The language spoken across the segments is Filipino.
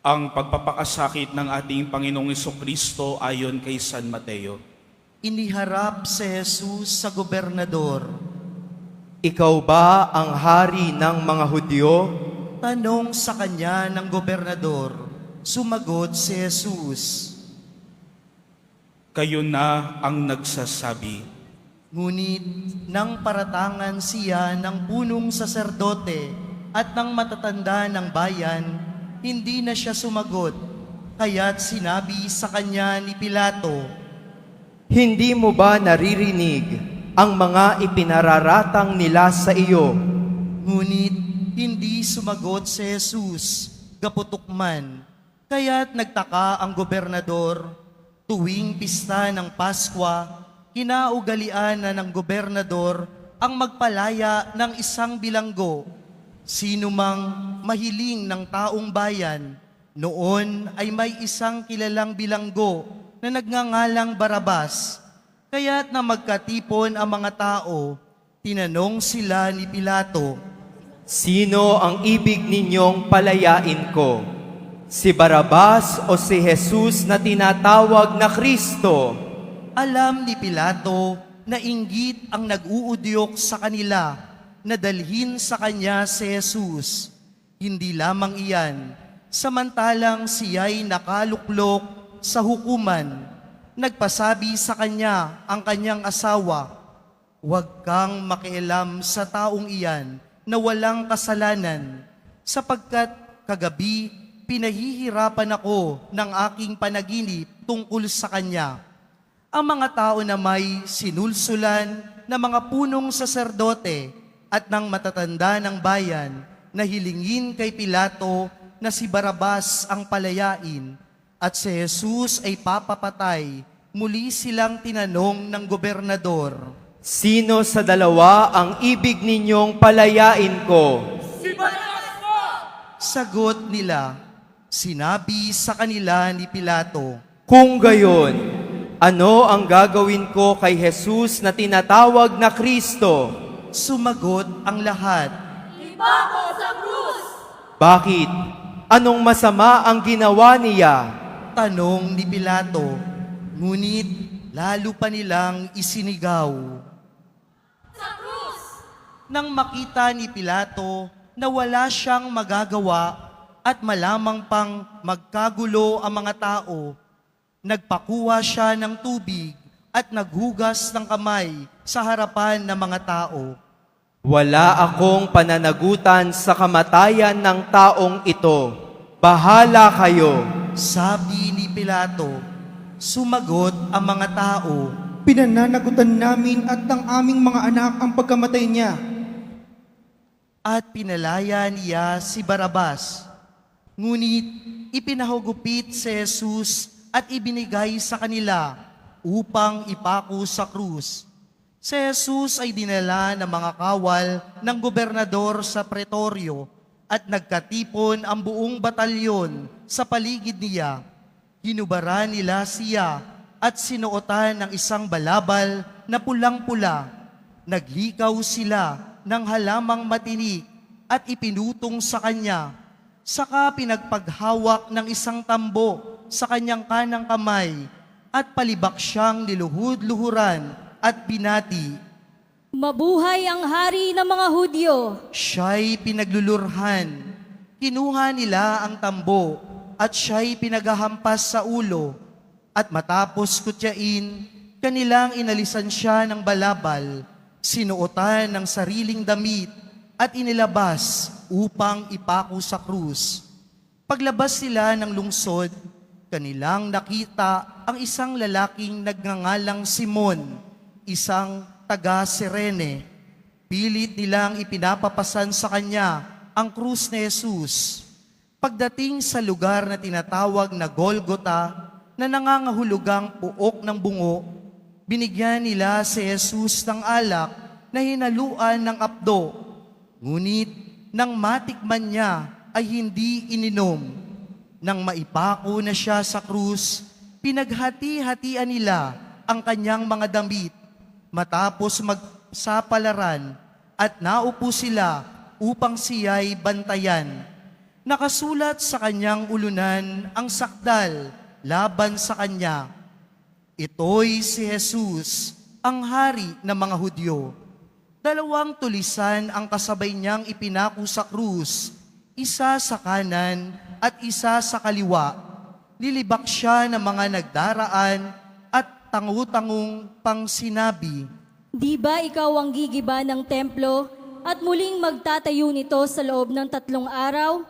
Ang pagpapakasakit ng ating Panginoong Kristo ayon kay San Mateo. Iniharap si Jesus sa gobernador. Ikaw ba ang hari ng mga Hudyo? Tanong sa kanya ng gobernador. Sumagot si Jesus. Kayo na ang nagsasabi. Ngunit nang paratangan siya ng punong saserdote at ng matatanda ng bayan, hindi na siya sumagot. Kaya't sinabi sa kanya ni Pilato, Hindi mo ba naririnig ang mga ipinararatang nila sa iyo? ngunit hindi sumagot si Jesus, gaputok man. Kaya't nagtaka ang gobernador. Tuwing pista ng Paskwa, kinaugalian na ng gobernador ang magpalaya ng isang bilanggo. Sino mang mahiling ng taong bayan, noon ay may isang kilalang bilanggo na nagngangalang Barabas. Kaya't na magkatipon ang mga tao, tinanong sila ni Pilato, Sino ang ibig ninyong palayain ko? Si Barabas o si Jesus na tinatawag na Kristo? alam ni Pilato na inggit ang nag-uudyok sa kanila na dalhin sa kanya si Jesus. Hindi lamang iyan, samantalang siya'y nakaluklok sa hukuman, nagpasabi sa kanya ang kanyang asawa, Huwag kang makialam sa taong iyan na walang kasalanan, sapagkat kagabi pinahihirapan ako ng aking panaginip tungkol sa kanya. Ang mga tao na may sinulsulan na mga punong saserdote at ng matatanda ng bayan na hilingin kay Pilato na si Barabas ang palayain at si Jesus ay papapatay. Muli silang tinanong ng gobernador, Sino sa dalawa ang ibig ninyong palayain ko? sagot nila. Sinabi sa kanila ni Pilato, Kung gayon, ano ang gagawin ko kay Jesus na tinatawag na Kristo? sumagot ang lahat. Bakit? Anong masama ang ginawa niya? Tanong ni Pilato, ngunit lalo pa nilang isinigaw. Nang makita ni Pilato na wala siyang magagawa at malamang pang magkagulo ang mga tao, nagpakuha siya ng tubig at naghugas ng kamay sa harapan ng mga tao. Wala akong pananagutan sa kamatayan ng taong ito. Bahala kayo. Sabi ni Pilato, sumagot ang mga tao, Pinananagutan namin at ng aming mga anak ang pagkamatay niya. at pinalaya niya si Barabas. Ngunit ipinahugupit si Jesus at ibinigay sa kanila upang ipako sa krus. Si Jesus ay dinala ng mga kawal ng gobernador sa pretoryo at nagkatipon ang buong batalyon sa paligid niya. Hinubaran nila siya at sinuotan ng isang balabal na pulang-pula. Naglikaw sila ng halamang matinik at ipinutong sa kanya. Saka pinagpaghawak ng isang tambo sa kanyang kanang kamay at palibak siyang niluhud-luhuran at binati. Mabuhay ang hari ng mga Hudyo! Siya'y pinaglulurhan. Kinuha nila ang tambo at siya'y pinagahampas sa ulo. At matapos kutyain, kanilang inalisan siya ng balabal, sinuotan ng sariling damit at inilabas upang ipako sa krus. Paglabas sila ng lungsod, kanilang nakita ang isang lalaking nagngangalang Simon, isang taga-Sirene. Pilit nilang ipinapapasan sa kanya ang krus ni Jesus. Pagdating sa lugar na tinatawag na Golgota, na nangangahulugang puok ng bungo, binigyan nila si Jesus ng alak na hinaluan ng apdo. Ngunit nang matikman niya ay hindi ininom. Nang maipako na siya sa krus, pinaghati-hatian nila ang kanyang mga damit. Matapos magsapalaran at naupo sila upang siya'y bantayan. Nakasulat sa kanyang ulunan ang sakdal laban sa kanya. Ito'y si Jesus, ang hari ng mga Hudyo. 2 tulisan ang kasabay niyang ipinako sa krus, isa sa kanan at isa sa kaliwa. Nilibak siya ng mga nagdaraan at tangu-tangong pang sinabi, Di ba ikaw ang gigiba ng templo at muling magtatayo nito sa loob ng 3 araw?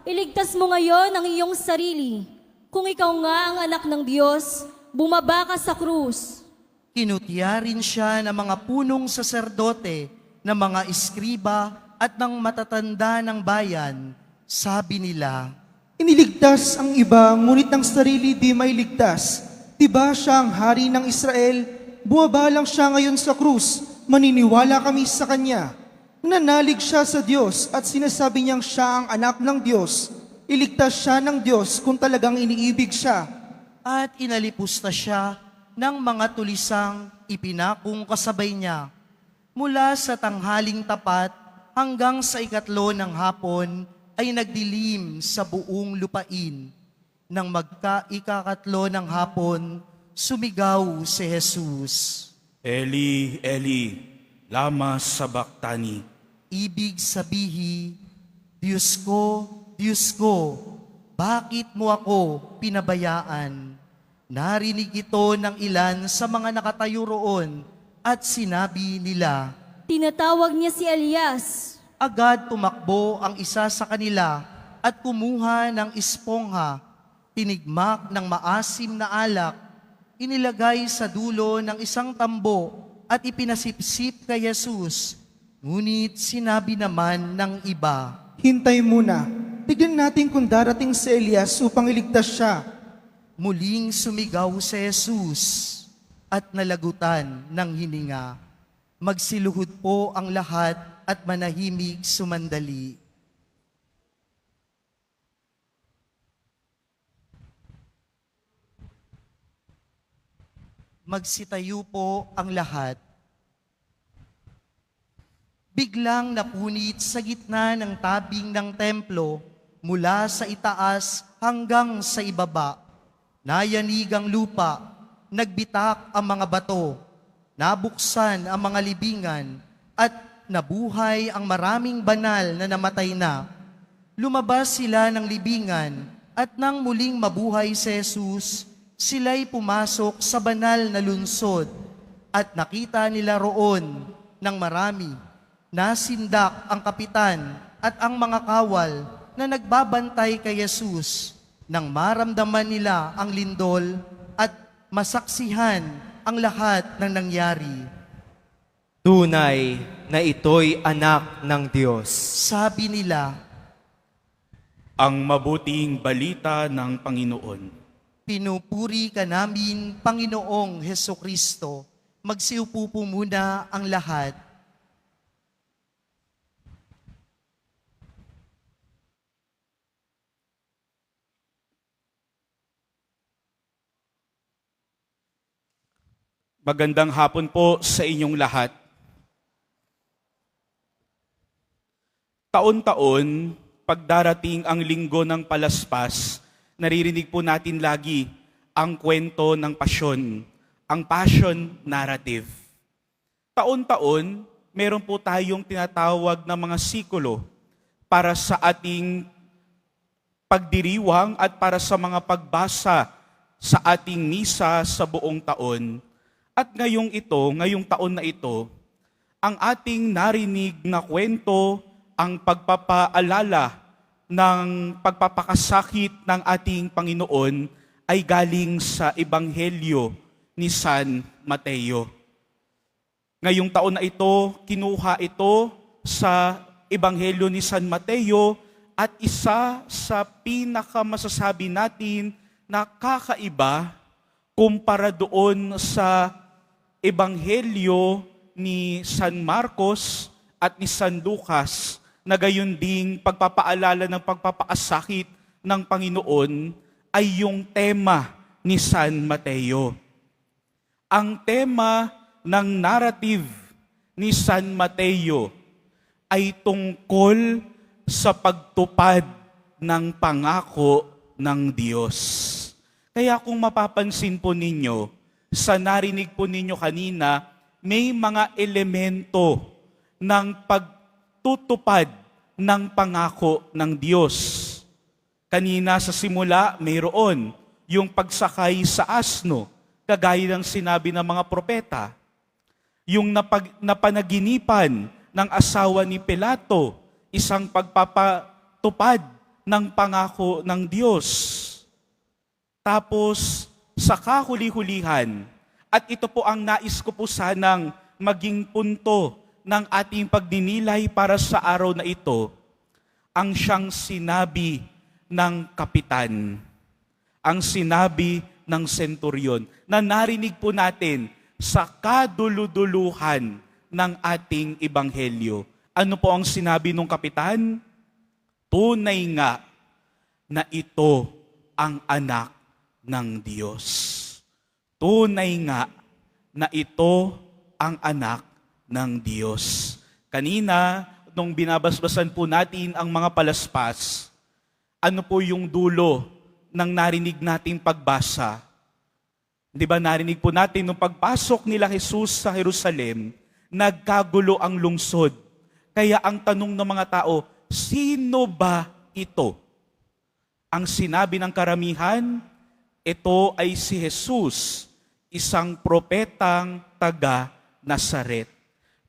Iligtas mo ngayon ang iyong sarili. Kung ikaw nga ang anak ng Diyos, bumaba ka sa krus. Kinutya rin siya ng mga punong saserdote, ng mga iskriba at ng matatanda ng bayan. Sabi nila, Iniligtas ang iba, ngunit ang sarili di may ligtas. Diba siya ang hari ng Israel? Buwaba lang siya ngayon sa krus. Maniniwala kami sa kanya. Nanalig siya sa Diyos at sinasabi niyang siya ang anak ng Diyos. Iligtas siya ng Diyos kung talagang iniibig siya. at inalipusta siya ng mga tulisang ipinakong kasabay niya. Mula sa tanghaling tapat hanggang sa 3 ng hapon ay nagdilim sa buong lupain. Nang magka-3 ng hapon, sumigaw si Jesus. Eli, Eli, lama sabachthani. Ibig sabihin, Diyos ko, bakit mo ako pinabayaan? Narinig ito ng ilan sa mga nakatayo roon at sinabi nila, Tinatawag niya si Elias. agad tumakbo ang isa sa kanila at kumuha ng espongha, tinigmak ng maasim na alak, inilagay sa dulo ng isang tambo at ipinasipsip kay Jesus. Ngunit sinabi naman ng iba, Hintay muna. Tignan natin kung darating si Elias upang iligtas siya. muling sumigaw si Jesus at nalagutan ng hininga. Magsiluhod po ang lahat at manahimik sumandali. Magsitayo po ang lahat. Biglang napunit sa gitna ng tabing ng templo mula sa itaas hanggang sa ibaba. Nayanig ang lupa, nagbitak ang mga bato, nabuksan ang mga libingan, at nabuhay ang maraming banal na namatay na. Lumabas sila ng libingan at nang muling mabuhay si Jesus, sila'y pumasok sa banal na lunsod at nakita nila roon ng marami. Nasindak ang kapitan at ang mga kawal na nagbabantay kay Jesus nang maramdaman nila ang lindol at masaksihan ang lahat ng nangyari. Tunay na ito'y anak ng Diyos. Sabi nila, Ang mabuting balita ng Panginoon. pinupuri ka namin, Panginoong Hesukristo. Magsiupo po muna ang lahat. Magandang hapon po sa inyong lahat. Taon-taon, pagdarating ang linggo ng Palaspas, naririnig po natin lagi ang kwento ng pasyon, ang passion narrative. Taon-taon, meron po tayong tinatawag na mga sikulo para sa ating pagdiriwang at para sa mga pagbasa sa ating misa sa buong taon. At ngayong taon na ito, ang ating narinig na kwento, ang pagpapaalala ng pagpapakasakit ng ating Panginoon ay galing sa Ebanghelyo ni San Mateo. Ngayong taon na ito, kinuha ito sa Ebanghelyo ni San Mateo at isa sa pinakamasasabi natin na kakaiba kumpara doon sa Ebanghelyo ni San Marcos at ni San Lucas na gayon ding pagpapaalala ng pagpapakasakit ng Panginoon ay yung tema ni San Mateo. Ang tema ng narrative ni San Mateo ay tungkol sa pagtupad ng pangako ng Diyos. Kaya kung mapapansin po ninyo, sa narinig po ninyo kanina, may mga elemento ng pagtutupad ng pangako ng Diyos. Kanina sa simula, mayroon yung pagsakay sa asno, kagaya ng sinabi ng mga propeta. Yung napanaginipan ng asawa ni Pilato, isang pagpapatupad ng pangako ng Diyos. Tapos, sa kahuli-hulihan, at ito po ang nais ko po sanang maging punto ng ating pagdinilay para sa araw na ito, ang siyang sinabi ng kapitan, ang sinabi ng senturyon, na narinig po natin sa kaduluduluhan ng ating ebanghelyo. Ano po ang sinabi ng kapitan? Tunay nga na ito ang anak ng Diyos. Tunay nga na ito ang anak ng Diyos. Kanina, nung binabasbasan po natin ang mga palaspas, ano po yung dulo ng narinig nating pagbasa? Di ba narinig po natin nung pagpasok nila Jesus sa Jerusalem, nagkagulo ang lungsod. Kaya ang tanong ng mga tao, sino ba ito? Ang sinabi ng karamihan, ito ay si Jesus, isang propetang taga Nazaret.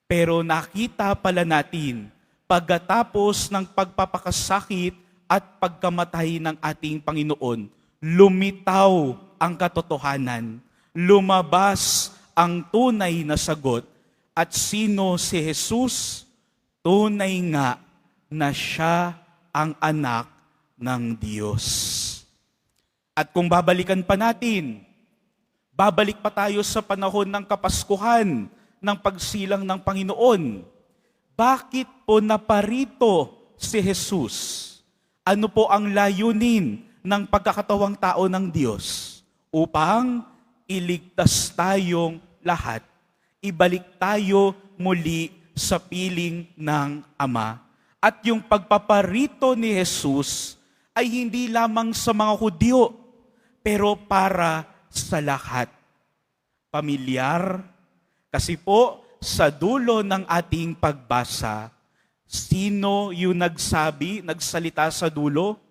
Pero nakita pala natin, pagkatapos ng pagpapakasakit at pagkamatay ng ating Panginoon, lumitaw ang katotohanan, lumabas ang tunay na sagot. At sino si Jesus? Tunay nga na siya ang anak ng Diyos. At kung babalikan pa natin, babalik pa tayo sa panahon ng Kapaskuhan, ng pagsilang ng Panginoon. Bakit po naparito si Jesus? Ano po ang layunin ng pagkakatawang tao ng Diyos? Upang iligtas tayong lahat. Ibalik tayo muli sa piling ng Ama. At yung pagpaparito ni Jesus ay hindi lamang sa mga Hudyo, pero para sa lahat. Pamilyar, kasi po sa dulo ng ating pagbasa, sino yung nagsalita sa dulo?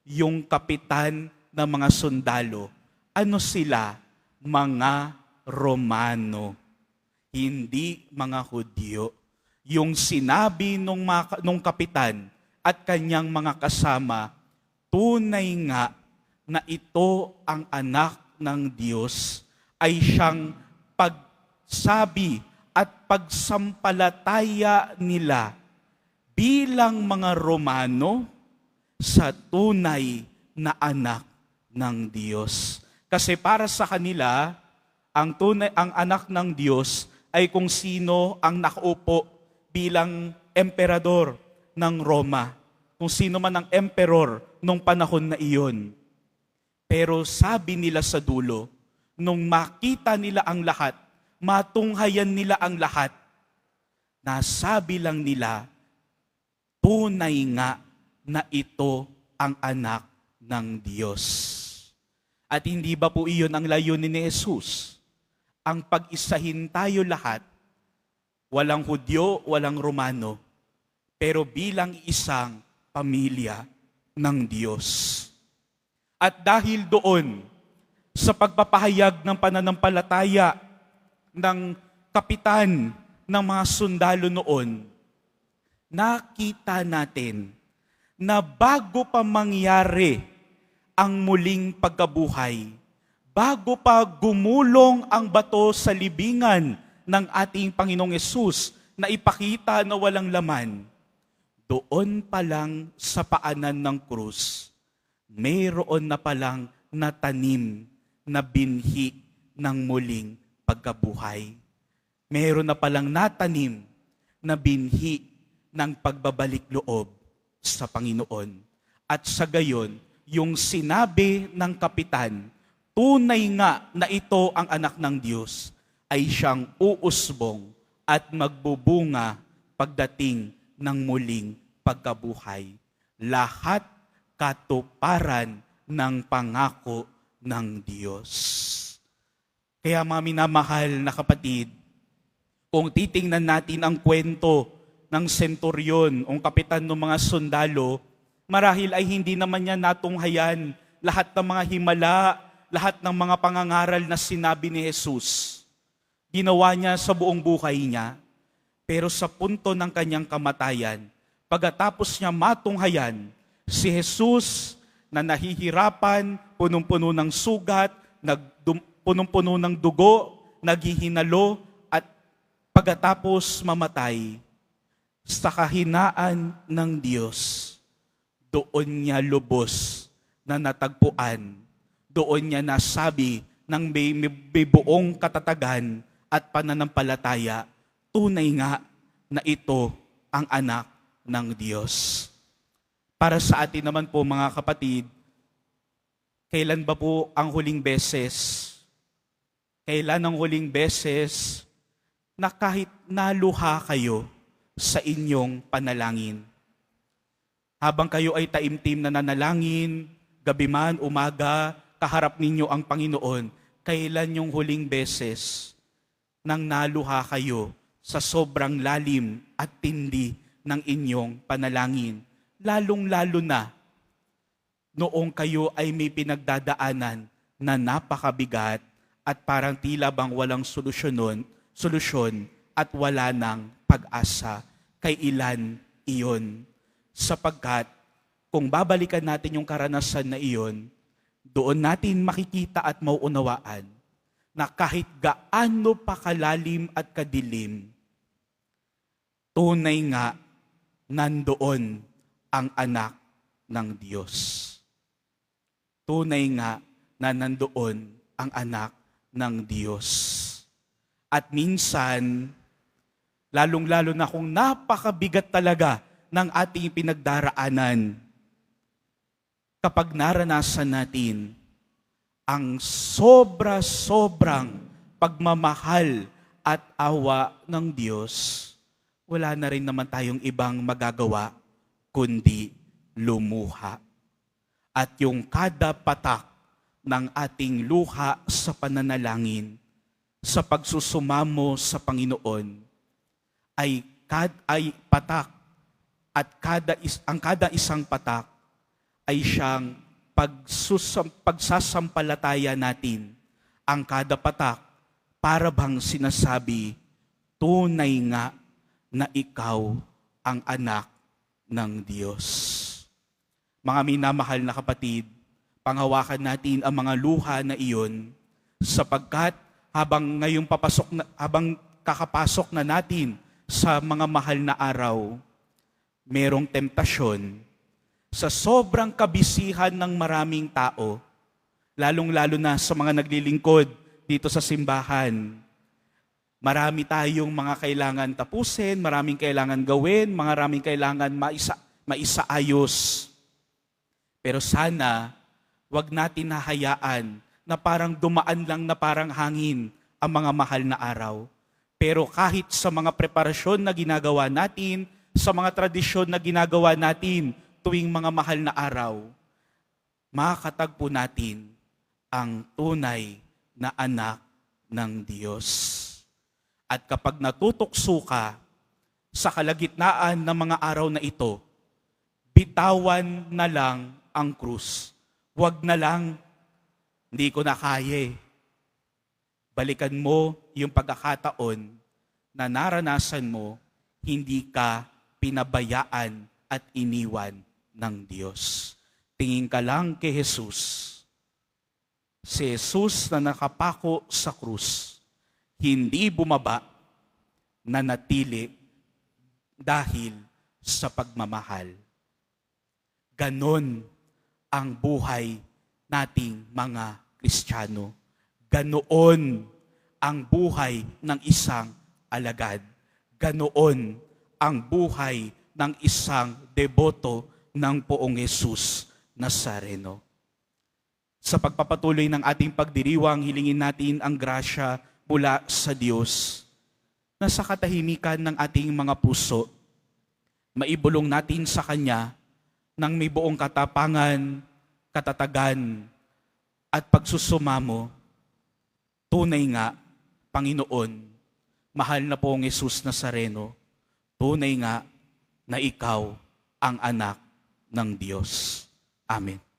Yung kapitan ng mga sundalo. Ano sila? Mga Romano. Hindi mga Hudyo. Yung sinabi nung kapitan at kanyang mga kasama, tunay nga na ito ang anak ng Diyos, ay siyang pagsabi at pagsampalataya nila bilang mga Romano sa tunay na anak ng Diyos. Kasi para sa kanila, ang anak ng Diyos ay kung sino ang nakaupo bilang emperador ng Roma. Kung sino man ang emperor nung panahon na iyon. Pero sabi nila sa dulo, nung makita nila ang lahat, matunghayan nila ang lahat, nasabi lang nila, tunay nga na ito ang anak ng Diyos. At hindi ba po iyon ang layunin ni Jesus? Ang pag-isahin tayo lahat, walang Hudyo, walang Romano, pero bilang isang pamilya ng Diyos. At dahil doon, sa pagpapahayag ng pananampalataya ng kapitan ng mga sundalo noon, nakita natin na bago pa mangyari ang muling pagkabuhay, bago pa gumulong ang bato sa libingan ng ating Panginoong Yesus na ipakita na walang laman, doon pa lang sa paanan ng krus, mayroon na palang natanim na binhi ng muling pagkabuhay. Mayroon na palang natanim na binhi ng pagbabalik loob sa Panginoon. At sa gayon, yung sinabi ng kapitan, tunay nga na ito ang anak ng Diyos, ay siyang uusbong at magbubunga pagdating ng muling pagkabuhay. Lahat katuparan ng pangako ng Diyos. Kaya mga minamahal na kapatid, kung titingnan natin ang kwento ng senturyon, ang kapitan ng mga sundalo, marahil ay hindi naman niya natunghayan lahat ng mga himala, lahat ng mga pangangaral na sinabi ni Jesus. Ginawa niya sa buong buhay niya, pero sa punto ng kanyang kamatayan, pagkatapos niya matunghayan, si Jesus na nahihirapan, punong-puno ng sugat, punong-puno ng dugo, naghihinalo, at pagkatapos mamatay, sa kahinaan ng Diyos, doon niya lubos na natagpuan, doon niya nasabi ng may buong katatagan at pananampalataya, tunay nga na ito ang anak ng Diyos. Para sa atin naman po mga kapatid, kailan ba po ang huling beses? Kailan ang huling beses na kahit naluha kayo sa inyong panalangin? Habang kayo ay taimtim na nanalangin, gabi man, umaga, kaharap ninyo ang Panginoon, kailan yung huling beses nang naluha kayo sa sobrang lalim at tindi ng inyong panalangin? Lalong-lalo na noong kayo ay may pinagdadaanan na napakabigat at parang tila bang walang solusyon at wala ng pag-asa. Kailan iyon? Sapagkat kung babalikan natin yung karanasan na iyon, doon natin makikita at mauunawaan na kahit gaano pa kalalim at kadilim, tunay nga nandoon ang anak ng Diyos. Tunay nga na nandoon ang anak ng Diyos. At minsan, lalong-lalo na kung napakabigat talaga ng ating pinagdaraanan, kapag naranasan natin ang sobra-sobrang pagmamahal at awa ng Diyos, wala na rin naman tayong ibang magagawa kundi lumuha. At yung kada patak ng ating luha sa pananalangin, sa pagsusumamo sa Panginoon, ay patak at ang kada isang patak ay siyang pagsasampalataya natin. Ang kada patak para bang sinasabi, tunay nga na ikaw ang anak ng Diyos. Mga minamahal na kapatid, panghawakan natin ang mga luha na iyon sapagkat habang kakapasok na natin sa mga mahal na araw, merong temptasyon sa sobrang kabisihan ng maraming tao, lalong-lalo na sa mga naglilingkod dito sa simbahan. Marami tayong mga kailangan tapusin, maraming kailangan gawin, maraming kailangan maisaayos. Pero sana, wag natin nahayaan na parang dumaan lang na parang hangin ang mga mahal na araw. Pero kahit sa mga preparasyon na ginagawa natin, sa mga tradisyon na ginagawa natin tuwing mga mahal na araw, makakatagpo natin ang tunay na anak ng Diyos. At kapag natutokso ka sa kalagitnaan ng mga araw na ito, bitawan na lang ang krus. Huwag na lang, hindi ko na kaya. Balikan mo yung pagkakataon na naranasan mo, hindi ka pinabayaan at iniwan ng Diyos. Tingin ka lang kay Jesus. Si Jesus na nakapako sa krus, hindi bumaba, nanatili dahil sa pagmamahal. Ganon ang buhay nating mga Kristiyano. Ganoon ang buhay ng isang alagad. Ganoon ang buhay ng isang deboto ng Poong Jesus Nazareno. Sa pagpapatuloy ng ating pagdiriwang, hilingin natin ang grasya mula sa Diyos na sa katahimikan ng ating mga puso, maibulong natin sa Kanya ng may buong katapangan, katatagan, at pagsusumamo, tunay nga, Panginoon, mahal na pong Jesus Nazareno, tunay nga na ikaw ang anak ng Diyos. Amen.